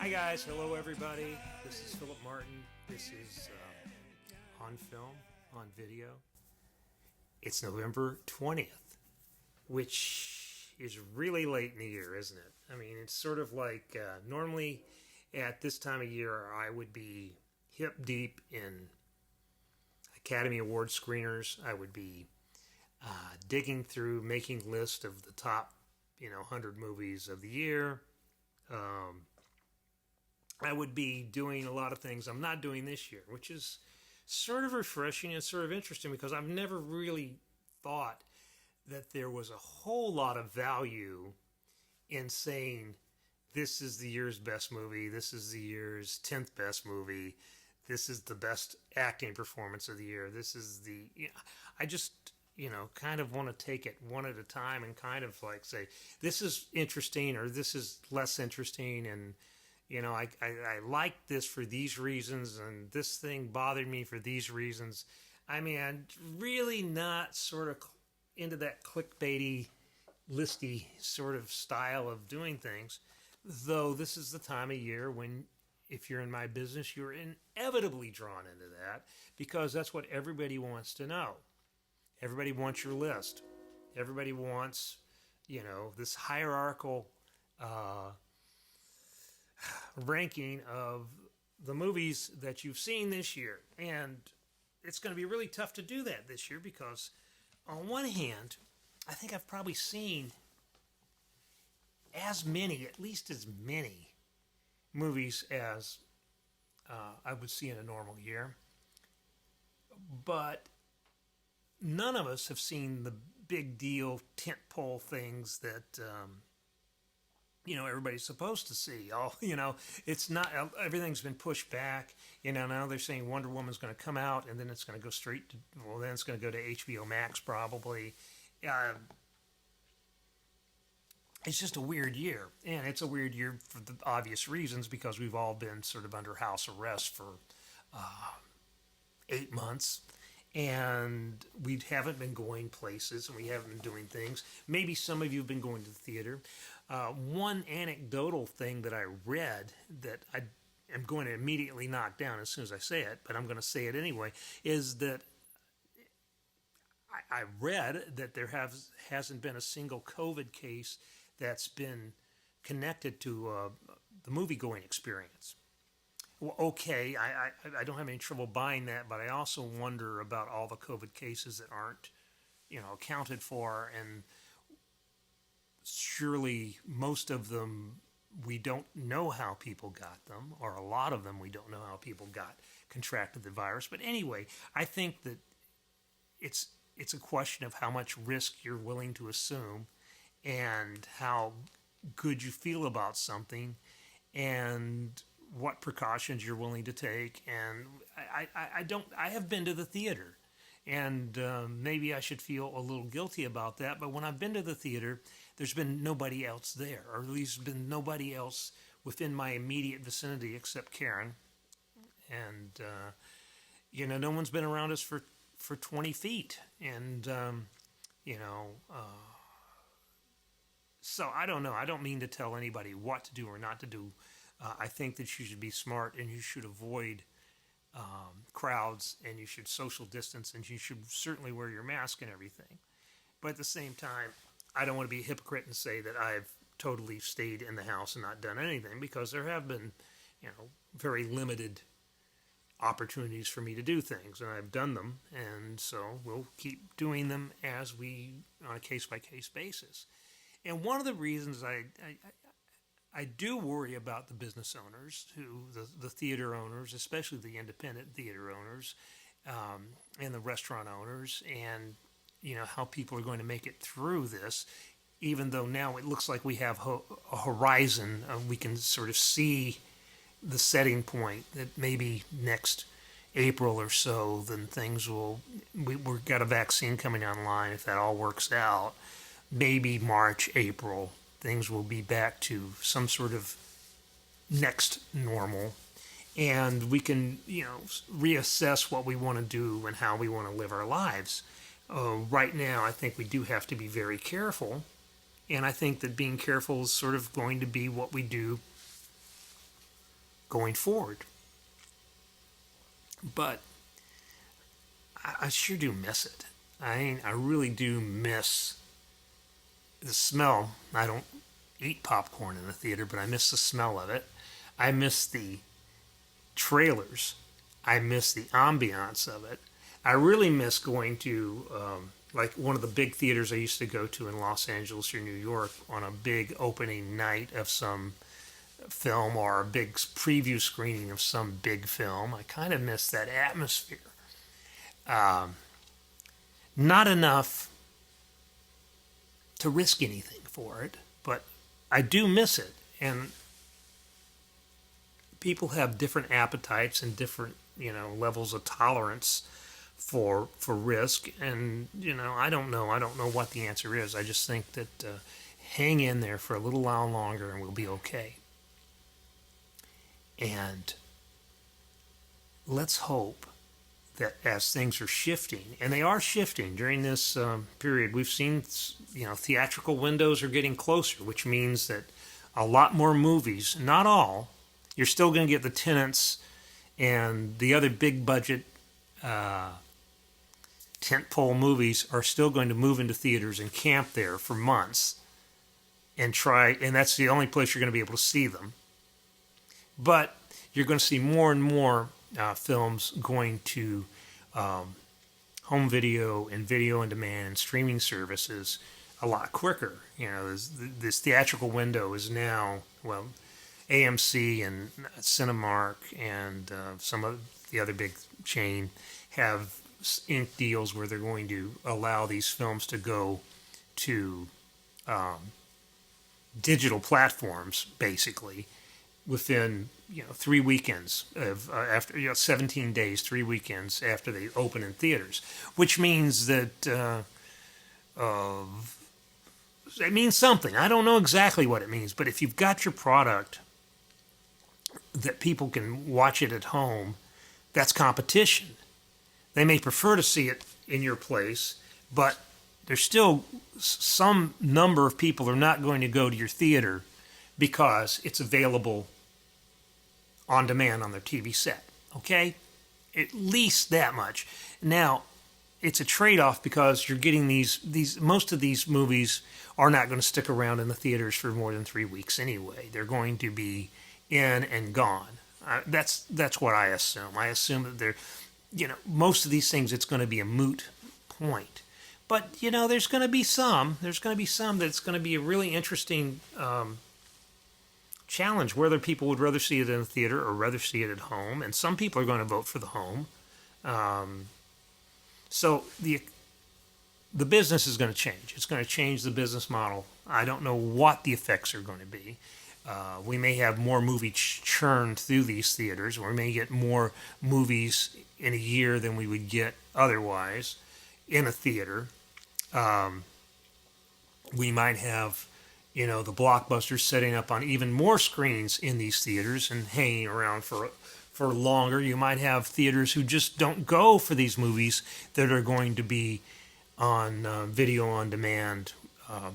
Hi guys, hello everybody. This is Philip Martin. This is on film, on video. It's November 20th, which is really late in the year, isn't it? I mean, it's sort of like normally at this time of year I would be hip deep in Academy Award screeners. I would be digging through, making lists of the top, 100 movies of the year. Um, I would be doing a lot of things I'm not doing this year, which is sort of refreshing and sort of interesting because I've never really thought that there was a whole lot of value in saying this is the year's best movie, this is the year's 10th best movie, this is the best acting performance of the year, this is I just, kind of want to take it one at a time and kind of like say, this is interesting or this is less interesting and I like this for these reasons, and this thing bothered me for these reasons. I mean, I'm really not sort of into that clickbaity, listy sort of style of doing things, though this is the time of year when, if you're in my business, you're inevitably drawn into that because that's what everybody wants to know. Everybody wants your list. Everybody wants, this hierarchical ranking of the movies that you've seen this year. And it's going to be really tough to do that this year because, on one hand, I think I've probably seen at least as many movies as I would see in a normal year. But none of us have seen the big deal tentpole things that everybody's supposed to see. It's not, everything's been pushed back. Now they're saying Wonder Woman's going to come out and then it's going to go then it's going to go to HBO Max probably. It's just a weird year. And it's a weird year for the obvious reasons because we've all been sort of under house arrest for 8 months. And we haven't been going places and we haven't been doing things. Maybe some of you have been going to the theater. One anecdotal thing that I read that I am going to immediately knock down as soon as I say it, but I'm going to say it anyway, is that I read that there hasn't been a single COVID case that's been connected to the movie-going experience. Well, okay, I don't have any trouble buying that, but I also wonder about all the COVID cases that aren't, accounted for, and surely most of them we don't know how people got them, or a lot of them we don't know how people contracted the virus. But anyway, I think that it's a question of how much risk you're willing to assume, and how good you feel about something, and what precautions you're willing to take. And I have been to the theater, and maybe I should feel a little guilty about that, but when I've been to the theater, there's been nobody else there, or at least been nobody else within my immediate vicinity except Karen. And no one's been around us for 20 feet. And so I don't know. I don't mean to tell anybody what to do or not to do. I think that you should be smart and you should avoid crowds and you should social distance and you should certainly wear your mask and everything. But at the same time, I don't want to be a hypocrite and say that I've totally stayed in the house and not done anything, because there have been, very limited opportunities for me to do things, and I've done them, and so we'll keep doing them on a case-by-case basis. And one of the reasons I do worry about the business owners, the theater owners, especially the independent theater owners, and the restaurant owners, and how people are going to make it through this, even though now it looks like we have a horizon. We can sort of see the setting point that maybe next April or so, then we've got a vaccine coming online. If that all works out, maybe March, April, things will be back to some sort of next normal. And we can, reassess what we want to do and how we want to live our lives. Right now, I think we do have to be very careful. And I think that being careful is sort of going to be what we do going forward. But I sure do miss it. I really do miss the smell. I don't eat popcorn in the theater, but I miss the smell of it. I miss the trailers. I miss the ambiance of it. I really miss going to like one of the big theaters I used to go to in Los Angeles or New York on a big opening night of some film or a big preview screening of some big film. I kind of miss that atmosphere. Not enough to risk anything for it, but I do miss it. And people have different appetites and different, levels of tolerance for risk. And, I don't know what the answer is. I just think that hang in there for a little while longer and we'll be okay. And let's hope that as things are shifting, and they are shifting during this period, we've seen, theatrical windows are getting closer, which means that a lot more movies, not all, you're still going to get the Tenants and the other big budget tentpole movies are still going to move into theaters and camp there for months and that's the only place you're going to be able to see them. But you're going to see more and more films going to home video and video on demand and streaming services a lot quicker. This theatrical window is now, AMC and Cinemark and some of the other big chain have inked deals where they're going to allow these films to go to digital platforms, basically, within 3 weekends of after 17 days, 3 weekends after they open in theaters, which means that it means something. I don't know exactly what it means, but if you've got your product that people can watch it at home, that's competition. They may prefer to see it in your place, but there's still some number of people are not going to go to your theater because it's available on demand on their TV set. Okay? At least that much. Now, it's a trade-off because you're getting these most of these movies are not going to stick around in the theaters for more than 3 weeks anyway. They're going to be in and gone. That's what I assume. I assume that they're, most of these things, it's going to be a moot point. But, there's going to be some that's going to be a really interesting challenge, whether people would rather see it in a theater or rather see it at home. And some people are going to vote for the home. So the business is going to change. It's going to change the business model. I don't know what the effects are going to be. We may have more movie churn through these theaters, or we may get more movies in a year than we would get otherwise in a theater. We might have, the blockbusters setting up on even more screens in these theaters and hanging around for longer. You might have theaters who just don't go for these movies that are going to be on video on demand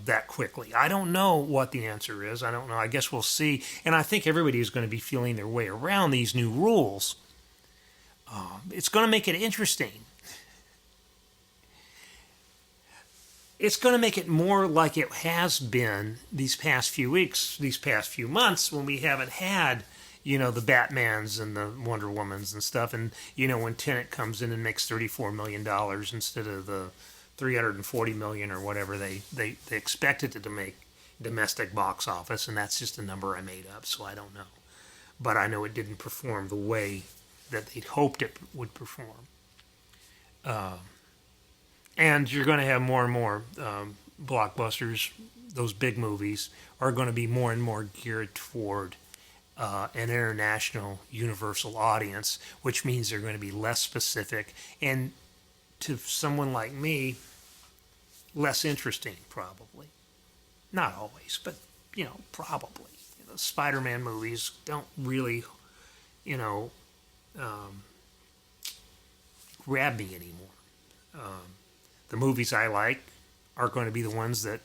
that quickly. I don't know what the answer is. I don't know. I guess we'll see. And I think everybody is going to be feeling their way around these new rules. It's going to make it interesting. It's going to make it more like it has been these past few weeks, these past few months, when we haven't had, the Batmans and the Wonder Womans and stuff. And, when Tenet comes in and makes $34 million instead of the $340 million or whatever they expected it to make domestic box office, and that's just a number I made up, so I don't know. But I know it didn't perform the way that they'd hoped it would perform. And you're going to have more and more blockbusters. Those big movies are going to be more and more geared toward an international, universal audience, which means they're going to be less specific and, to someone like me, less interesting, probably. Not always, but, probably. Spider-Man movies don't really, grab me anymore. The movies I like are going to be the ones that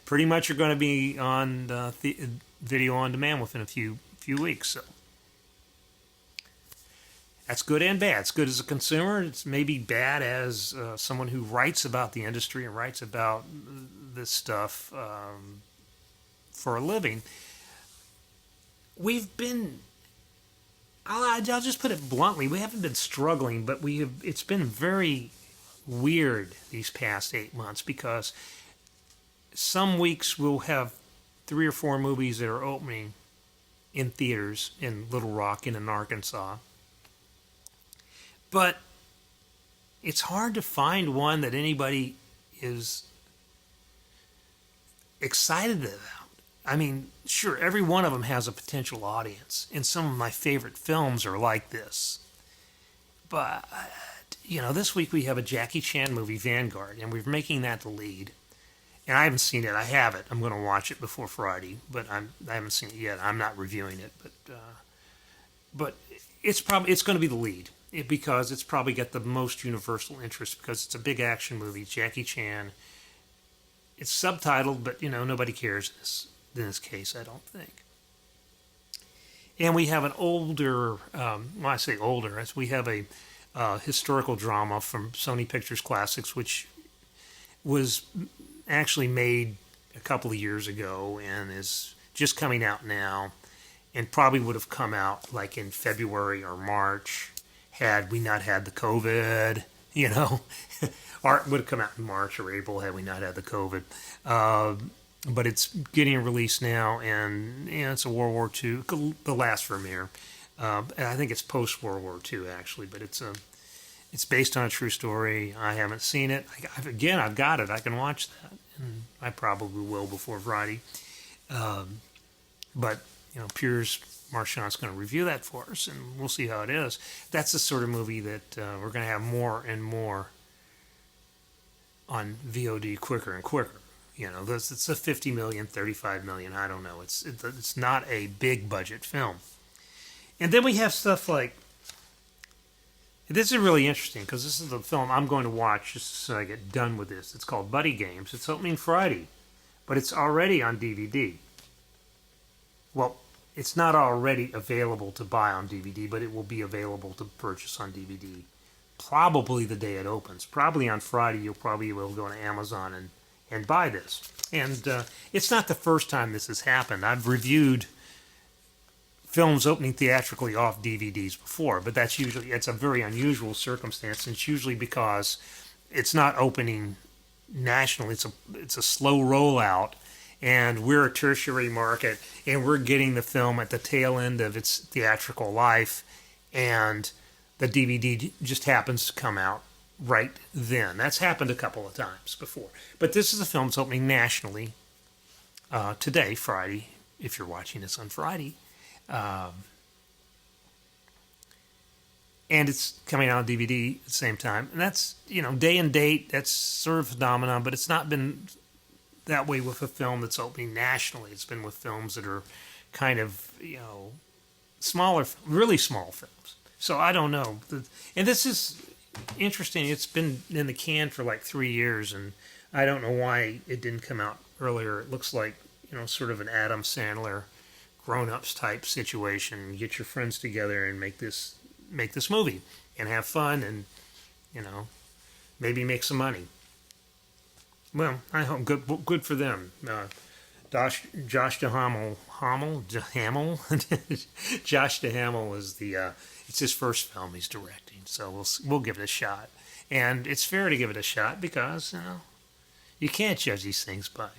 pretty much are going to be on video on demand within a few few weeks. So that's good and bad. It's good as a consumer. It's maybe bad as someone who writes about the industry and writes about this stuff for a living. We've been, I'll just put it bluntly, we haven't been struggling, but it's been very weird these past 8 months, because some weeks we'll have 3 or 4 movies that are opening in theaters in Little Rock and in Arkansas. But it's hard to find one that anybody is excited about. I mean, sure, every one of them has a potential audience, and some of my favorite films are like this. But, this week we have a Jackie Chan movie, Vanguard, and we're making that the lead. And I haven't seen it. I have it. I'm going to watch it before Friday, but I haven't seen it yet. I'm not reviewing it, but it's going to be the lead, because it's probably got the most universal interest, because it's a big action movie, Jackie Chan. It's subtitled, but nobody cares in this case, I don't think. And we have an older, I say older, we have a historical drama from Sony Pictures Classics, which was actually made a couple of years ago and is just coming out now, and probably would have come out like in February or March had we not had the COVID, or it would have come out in March or April had we not had the COVID. But it's getting released now, and it's a World War II, the last Vermeer. I think it's post-World War II, actually, but it's based on a true story. I haven't seen it. I've got it. I can watch that, and I probably will before Friday. But, Piers Marchant's going to review that for us, and we'll see how it is. That's the sort of movie that we're going to have more and more on VOD quicker and quicker. It's a 50 million, 35 million, I don't know. It's not a big budget film. And then we have stuff like, this is really interesting, because this is the film I'm going to watch just so I get done with this. It's called Buddy Games. It's opening Friday, but it's already on DVD. Well, it's not already available to buy on DVD, but it will be available to purchase on DVD probably the day it opens. Probably on Friday, you'll probably be able to go to Amazon and buy this. And it's not the first time this has happened. I've reviewed films opening theatrically off DVDs before, but it's a very unusual circumstance, and it's usually because it's not opening nationally. It's a slow rollout, and we're a tertiary market, and we're getting the film at the tail end of its theatrical life, and the DVD just happens to come out right then. That's happened a couple of times before. But this is a film that's opening nationally today, Friday, if you're watching this on Friday. And it's coming out on DVD at the same time. And that's, day and date, that's sort of a phenomenon, but it's not been that way with a film that's opening nationally. It's been with films that are kind of, smaller, really small films. So I don't know. And this is interesting. It's been in the can for like 3 years, and I don't know why it didn't come out earlier. It looks like, sort of an Adam Sandler grown-ups type situation. Get your friends together and make this movie and have fun, and maybe make some money. Well, I hope good for them. Josh Duhamel, Josh Duhamel is it's his first film he's directing, so we'll give it a shot. And it's fair to give it a shot, because you can't judge these things by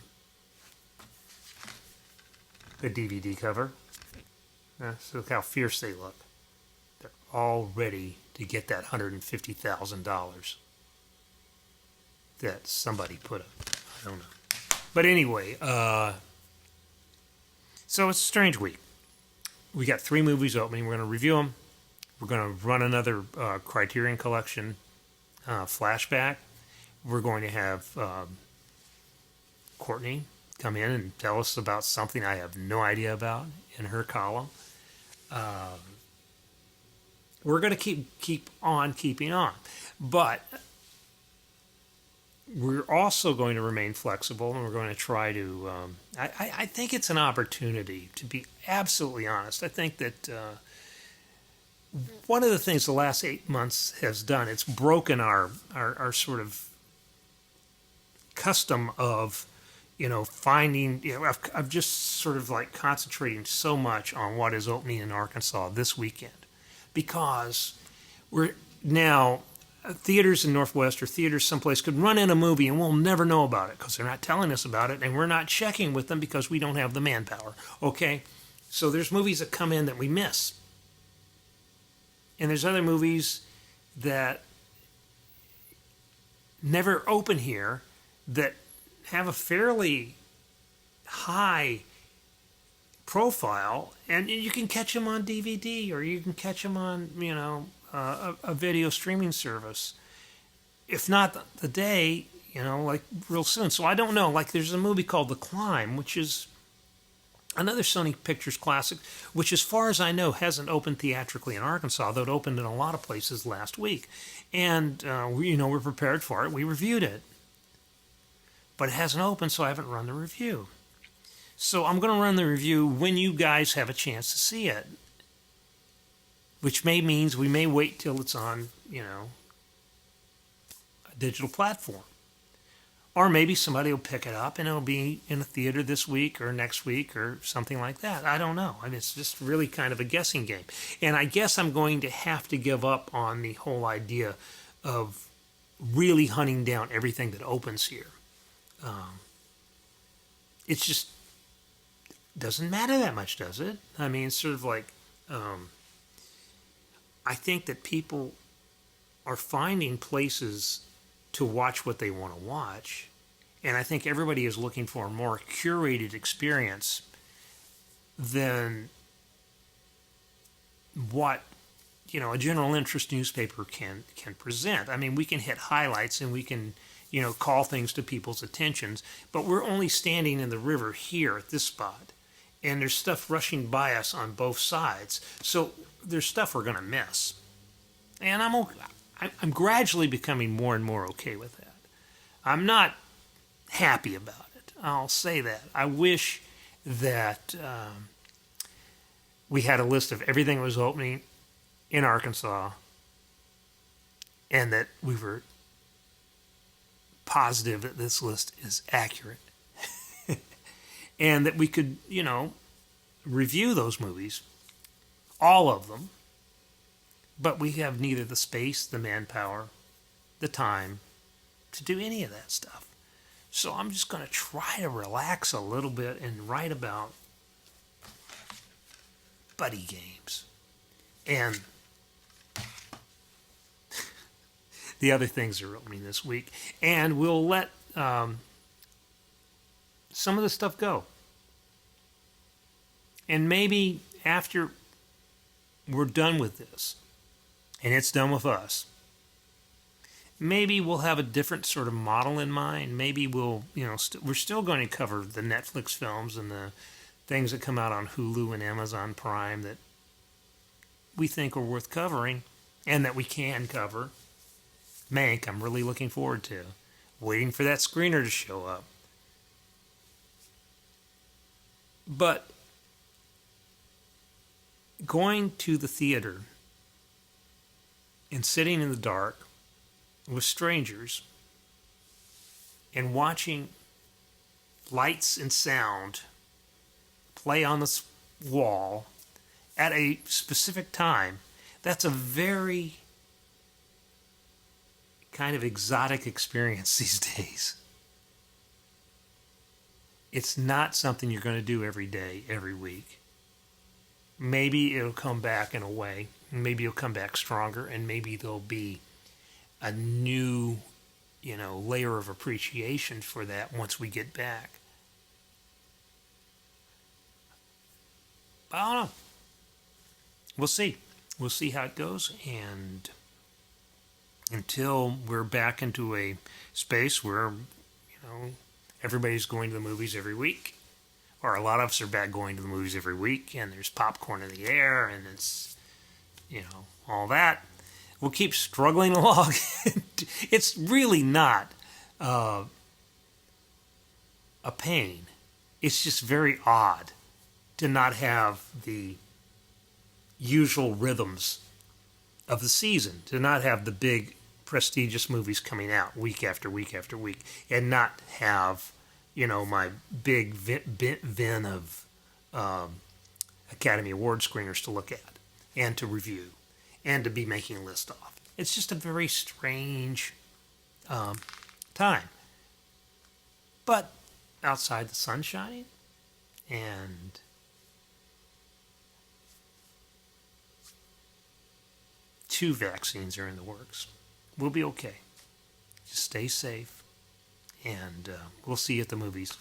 the DVD cover. So look how fierce they look. They're all ready to get that $150,000 that somebody put up. I don't know. But anyway, so it's a strange week. We got 3 movies opening. We're going to review them. We're going to run another Criterion Collection flashback. We're going to have Courtney come in and tell us about something I have no idea about in her column. We're going to keep on keeping on. But we're also going to remain flexible, and we're going to try to. I think it's an opportunity, to be absolutely honest. I think that one of the things the last 8 months has done, it's broken our sort of custom of, finding, of just sort of like concentrating so much on what is opening in Arkansas this weekend, because we're now theaters in Northwest or theaters someplace could run in a movie and we'll never know about it because they're not telling us about it, and we're not checking with them because we don't have the manpower. Okay, so there's movies that come in that we miss, and there's other movies that never open here that have a fairly high profile, and you can catch them on DVD or you can catch them on, a video streaming service. If not the day, like real soon. So I don't know. Like there's a movie called The Climb, which is another Sony Pictures classic, which as far as I know hasn't opened theatrically in Arkansas, though it opened in a lot of places last week. And, we're prepared for it. We reviewed it. But it hasn't opened, so I haven't run the review. So I'm going to run the review when you guys have a chance to see it, which means we may wait till it's on, a digital platform. Or maybe somebody will pick it up and it'll be in a theater this week or next week or something like that. I don't know. It's just really kind of a guessing game. And I guess I'm going to have to give up on the whole idea of really hunting down everything that opens here. It just doesn't matter that much, does it? I mean, it's sort of like, I think that people are finding places to watch what they want to watch, and I think everybody is looking for a more curated experience than what a general interest newspaper can present. I mean, we can hit highlights and we can call things to people's attentions, but we're only standing in the river here at this spot, and there's stuff rushing by us on both sides, so there's stuff we're going to miss. And I'm gradually becoming more and more okay with that. I'm not happy about it. I'll say that. I wish that we had a list of everything that was opening in Arkansas and that we were positive that this list is accurate. And that we could, review those movies, all of them, but we have neither the space, the manpower, the time to do any of that stuff. So I'm just going to try to relax a little bit and write about buddy games and the other things that are opening this week. And we'll let some of the stuff go. And maybe after we're done with this, and it's done with us, maybe we'll have a different sort of model in mind. Maybe we'll, we're still going to cover the Netflix films and the things that come out on Hulu and Amazon Prime that we think are worth covering and that we can cover. Mank, I'm really looking forward to. Waiting for that screener to show up. But going to the theater and sitting in the dark with strangers and watching lights and sound play on the wall at a specific time, that's a very kind of exotic experience these days. It's not something you're going to do every day, every week. Maybe it'll come back in a way. Maybe it'll come back stronger, and maybe there'll be a new, layer of appreciation for that once we get back. I don't know. We'll see. We'll see how it goes, and until we're back into a space where, everybody's going to the movies every week, or a lot of us are back going to the movies every week, and there's popcorn in the air, and it's, all that. We'll keep struggling along. It's really not a pain. It's just very odd to not have the usual rhythms of the season, to not have the big prestigious movies coming out week after week after week, and not have, my big bin of Academy Award screeners to look at and to review and to be making a list off. It's just a very strange time. But outside, the sun's shining, and two vaccines are in the works. We'll be okay. Just stay safe, and we'll see you at the movies.